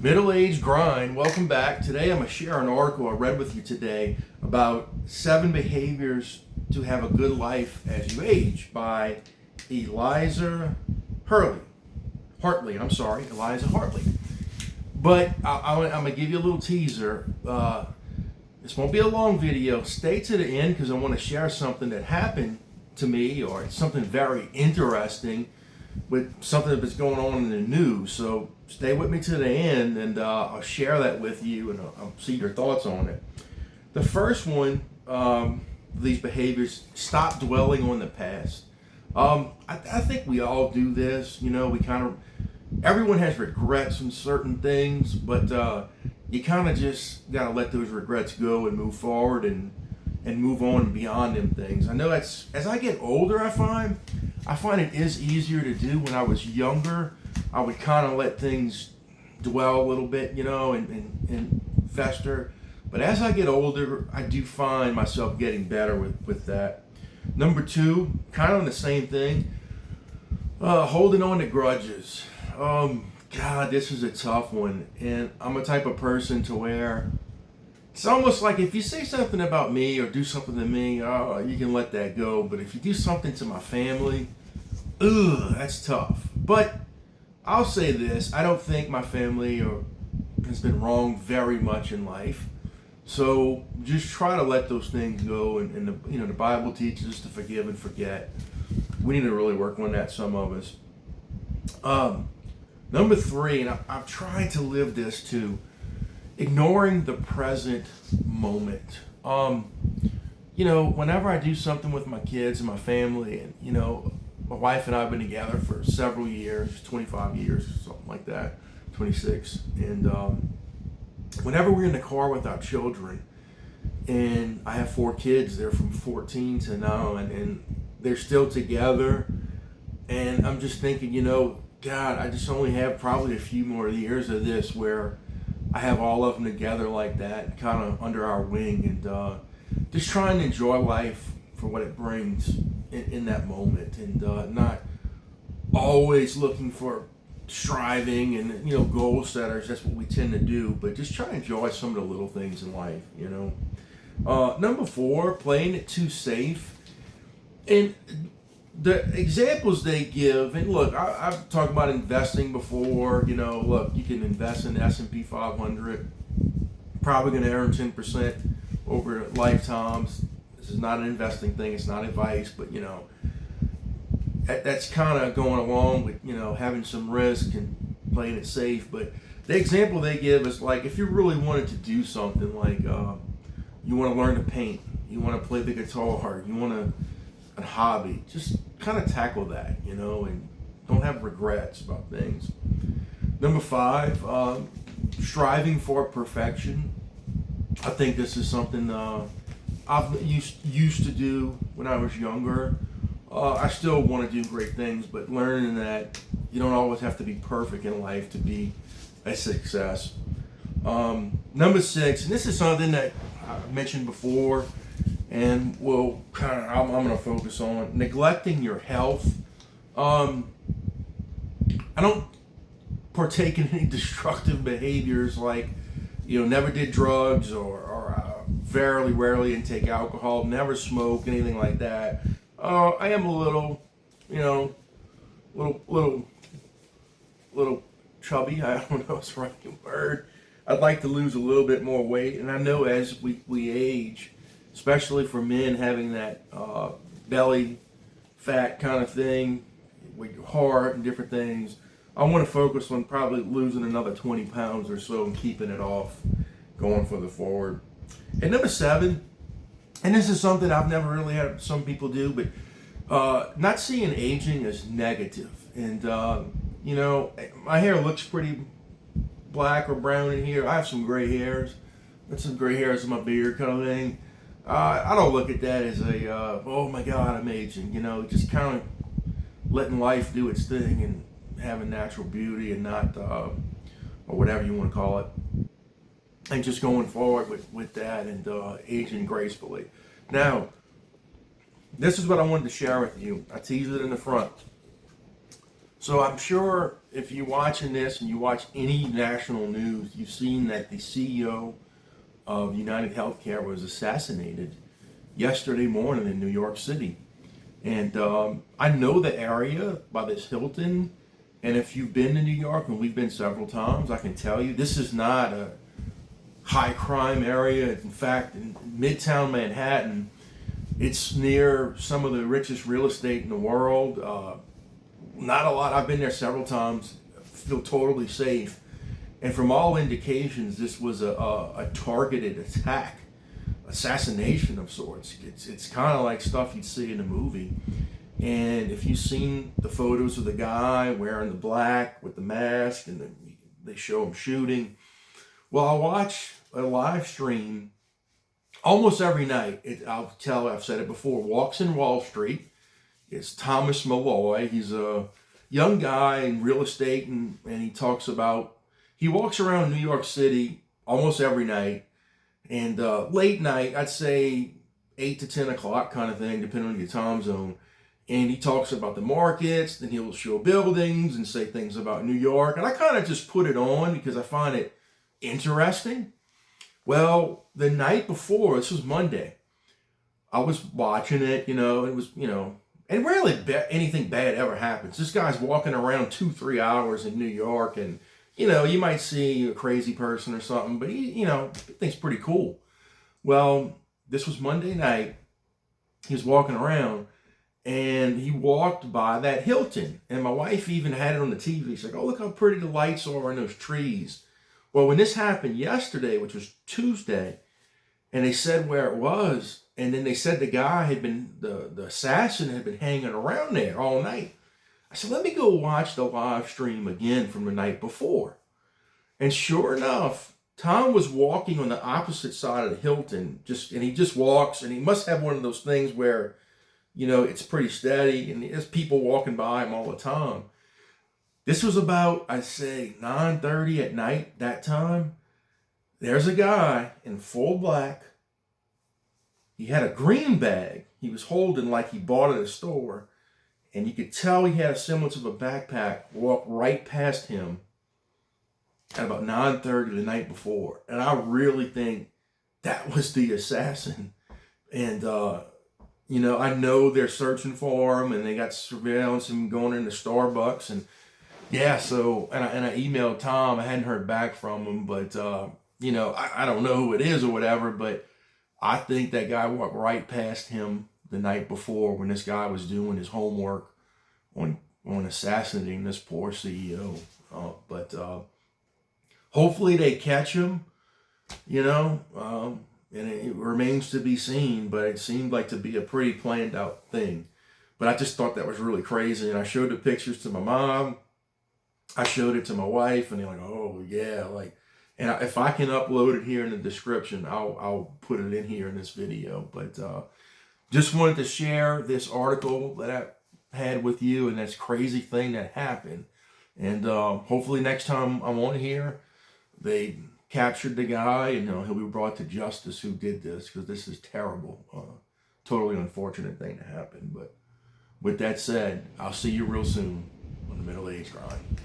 Middle-aged grind. Welcome back. Today I'm going to share an article I read with you today about 7 behaviors to have a good life as you age by Eliza Hartley. But I'm going to give you a little teaser. This won't be a long video. Stay to the end because I want to share something that happened to me, or it's something very interesting with something that's going on in the news. So stay with me to the end, and I'll share that with you, and I'll see your thoughts on it. The first one, these behaviors: stop dwelling on the past. I think we all do this. You know, everyone has regrets in certain things, but you kind of just gotta let those regrets go and move forward and move on beyond them things. I know as I get older, I find it is easier to do. When I was younger, I would kind of let things dwell a little bit, you know, and fester. But as I get older, I do find myself getting better with that. Number 2, kind of the same thing, holding on to grudges. God, this is a tough one. And I'm a type of person to where it's almost like if you say something about me or do something to me, you can let that go. But if you do something to my family, that's tough. But I'll say this: I don't think my family has been wrong very much in life. So just try to let those things go. And the Bible teaches us to forgive and forget. We need to really work on that, some of us. Number 3, and I've tried to live this too: ignoring the present moment. Whenever I do something with my kids and my family, and my wife and I have been together for several years, 25 years, something like that, 26. And whenever we're in the car with our children, and I have 4 kids, they're from 14 to now, and they're still together. And I'm just thinking, God, I just only have probably a few more years of this where I have all of them together like that, kind of under our wing, and just trying to enjoy life for what it brings in that moment, and not always looking for striving and goal setters. That's what we tend to do, but just try to enjoy some of the little things in life. Number 4, playing it too safe. And the examples they give, and look, I've talked about investing before. Look, you can invest in the S&P 500, probably going to earn 10% over lifetimes. This is not an investing thing, it's not advice, but that's kind of going along with having some risk and playing it safe. But the example they give is like, if you really wanted to do something like you want to learn to paint, you want to play the guitar, you want a hobby, just kind of tackle that, and don't have regrets about things. Number 5, striving for perfection. I think this is something I've used to do when I was younger. I still want to do great things, but learning that you don't always have to be perfect in life to be a success. Number 6, and this is something that I mentioned before, and I'm going to focus on neglecting your health. I don't partake in any destructive behaviors like, never did drugs or very rarely intake alcohol, never smoke, anything like that. I am a little chubby. I don't know if it's the right word. I'd like to lose a little bit more weight, and I know as we age, especially for men, having that belly fat kind of thing with your heart and different things, I want to focus on probably losing another 20 pounds or so and keeping it off, going for the forward. And number 7, and this is something I've never really had some people do, but not seeing aging as negative. And my hair looks pretty black or brown in here. I have some gray hairs. Got some gray hairs in my beard kind of thing. I don't look at that as oh my God, I'm aging. Just kind of letting life do its thing and having natural beauty, and not, or whatever you want to call it, and just going forward with that, and aging gracefully. Now, this is what I wanted to share with you. I teased it in the front. So I'm sure if you're watching this and you watch any national news, you've seen that the CEO of United Healthcare was assassinated yesterday morning in New York City. And I know the area by this Hilton. And if you've been to New York, and we've been several times, I can tell you this is not a high crime area. In fact, in Midtown Manhattan, it's near some of the richest real estate in the world. Not a lot. I've been there several times. Feel totally safe. And from all indications, this was a targeted attack, assassination of sorts. It's kind of like stuff you'd see in a movie. And if you've seen the photos of the guy wearing the black with the mask, and they show him shooting, well, I watch a live stream almost every night. I've said it before. Walks in Wall Street. It's Thomas Malloy. He's a young guy in real estate, and he talks about, he walks around New York City almost every night, and late night, I'd say 8 to 10 o'clock kind of thing, depending on your time zone. And he talks about the markets, then he'll show buildings and say things about New York. And I kind of just put it on because I find it interesting. Well, the night before, this was Monday, I was watching it, it was, and rarely anything bad ever happens. This guy's walking around 2-3 hours in New York, and, you might see a crazy person or something, but he thinks pretty cool. Well, this was Monday night. He was walking around, and he walked by that Hilton. And my wife even had it on the TV. She's like, oh, look how pretty the lights are in those trees. Well, when this happened yesterday, which was Tuesday, and they said where it was, and then they said the guy had been, the assassin had been hanging around there all night. I said, let me go watch the live stream again from the night before. And sure enough, Tom was walking on the opposite side of the Hilton, and he just walks, and he must have one of those things where, it's pretty steady, and there's people walking by him all the time. This was about, I'd say, 9:30 at night that time. There's a guy in full black. He had a green bag he was holding like he bought at a store, and you could tell he had a semblance of a backpack, walk right past him at about 9:30 the night before. And I really think that was the assassin. And, I know they're searching for him, and they got surveillance of him going into Starbucks. And yeah, so, and I emailed Tom. I hadn't heard back from him, but, I don't know who it is or whatever, but I think that guy walked right past him the night before when this guy was doing his homework on assassinating this poor CEO. But hopefully they catch him, and it remains to be seen, but it seemed like to be a pretty planned out thing. But I just thought that was really crazy, and I showed the pictures to my mom. I showed it to my wife, and they're like, oh, yeah, and if I can upload it here in the description, I'll put it in here in this video. But just wanted to share this article that I had with you, and this crazy thing that happened. And hopefully next time I'm on here, they captured the guy, and he'll be brought to justice who did this, because this is terrible. Totally unfortunate thing to happen. But with that said, I'll see you real soon on the Middle Age Grind.